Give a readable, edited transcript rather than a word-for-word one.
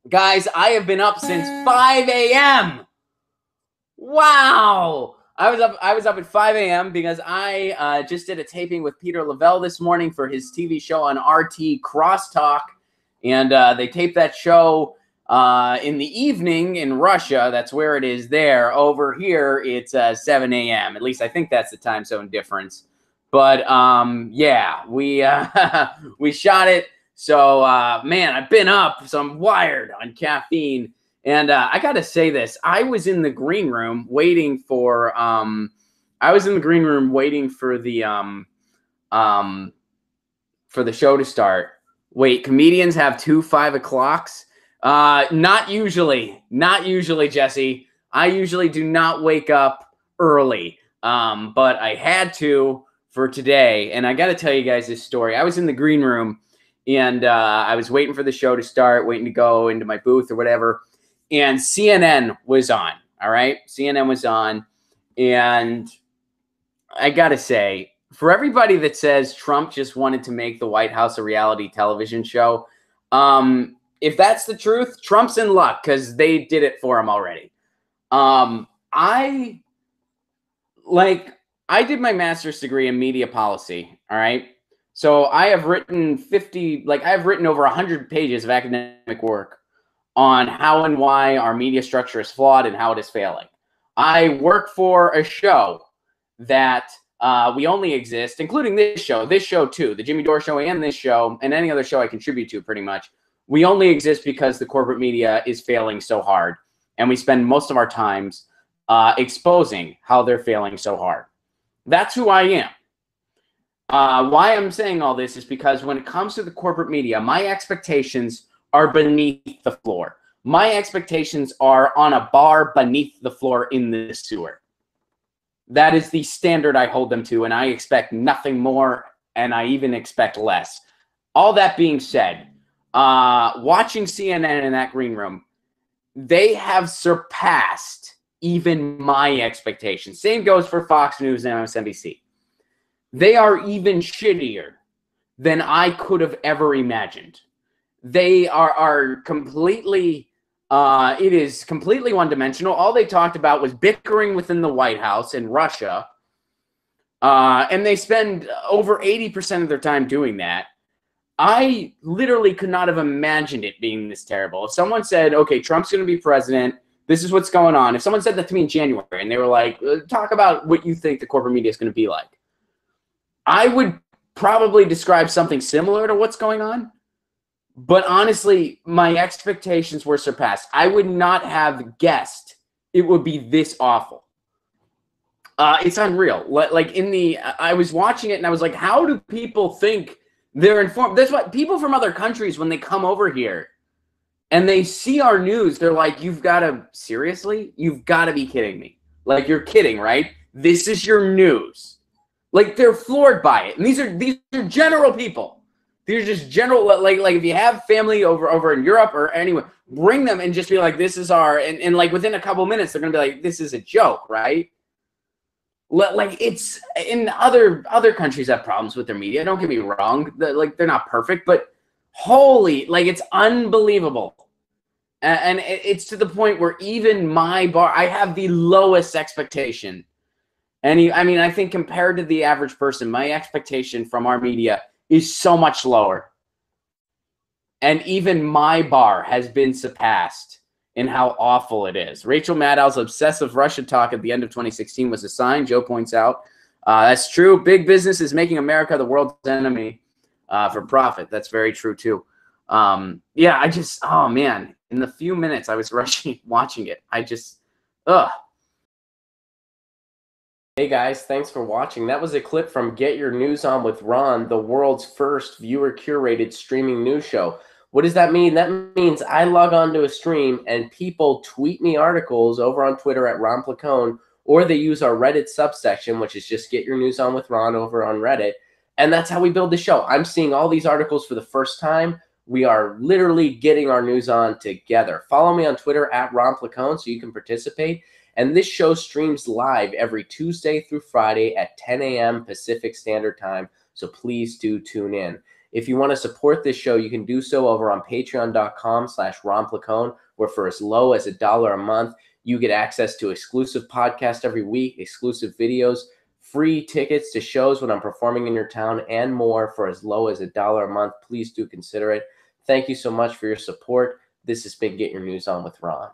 Guys, I have been up since 5 a.m. Wow. I was up at 5 a.m. because I just did a taping with Peter Lavelle this morning for his TV show on RT Crosstalk. And they taped that show in the evening in Russia. That's where it is there. Over here, it's 7 a.m. At least I think that's the time zone difference. But yeah, we we shot it. So man, I've been up, so I'm wired on caffeine. And I got to say this: I was in the green room waiting for for the show to start. Wait, comedians have 2 5 o'clocks? Not usually, Jesse. I usually do not wake up early, but I had to for today. And I got to tell you guys this story. I was in the green room, and I was waiting for the show to start, waiting to go into my booth or whatever. And CNN was on, all right? CNN was on. And I got to say, for everybody that says Trump just wanted to make the White House a reality television show, if that's the truth, Trump's in luck because they did it for him already. I did my master's degree in media policy, all right? So I have written over 100 pages of academic work on how and why our media structure is flawed and how it is failing. I work for a show that we only exist, including this show too, the Jimmy Dore show and this show and any other show I contribute to pretty much. We only exist because the corporate media is failing so hard. And we spend most of our times exposing how they're failing so hard. That's who I am. Why I'm saying all this is because when it comes to the corporate media, my expectations are beneath the floor. My expectations are on a bar beneath the floor in the sewer. That is the standard I hold them to, and I expect nothing more, and I even expect less. All that being said, watching CNN in that green room, they have surpassed even my expectations. Same goes for Fox News and MSNBC. They are even shittier than I could have ever imagined. They are completely, it is completely one-dimensional. All they talked about was bickering within the White House in Russia. And they spend over 80% of their time doing that. I literally could not have imagined it being this terrible. If someone said, okay, Trump's going to be president, this is what's going on. If someone said that to me in January and they were like, talk about what you think the corporate media is going to be like, I would probably describe something similar to what's going on. But honestly, my expectations were surpassed. I would not have guessed it would be this awful. It's unreal. I was watching it and I was like, how do people think they're informed? That's what people from other countries, when they come over here and they see our news, they're like, seriously? You've got to be kidding me. Like, you're kidding, right? This is your news. Like, they're floored by it. And these are general people. These are just general, like if you have family over in Europe or anywhere, bring them and just be like, this is and like within a couple minutes, they're going to be like, this is a joke, right? Like, it's in other countries have problems with their media. Don't get me wrong. They're not perfect, but holy, like, it's unbelievable. And it's to the point where even my bar, I have the lowest expectation. And I think compared to the average person, my expectation from our media is so much lower. And even my bar has been surpassed in how awful it is. Rachel Maddow's obsessive Russia talk at the end of 2016 was a sign, Joe points out. That's true. Big business is making America the world's enemy for profit. That's very true, too. Yeah, oh, man. In the few minutes I was watching it, ugh. Hey guys, thanks for watching. That was a clip from Get Your News On with Ron, the world's first viewer-curated streaming news show. What does that mean? That means I log on to a stream and people tweet me articles over on Twitter at Ron Placone, or they use our Reddit subsection, which is just Get Your News On with Ron over on Reddit. And that's how we build the show. I'm seeing all these articles for the first time. We are literally getting our news on together. Follow me on Twitter at Ron Placone so you can participate. And this show streams live every Tuesday through Friday at 10 a.m. Pacific Standard Time. So please do tune in. If you want to support this show, you can do so over on patreon.com/Ron Placone, where for as low as $1 a month, you get access to exclusive podcasts every week, exclusive videos, free tickets to shows when I'm performing in your town, and more for as low as $1 a month. Please do consider it. Thank you so much for your support. This has been Get Your News On with Ron.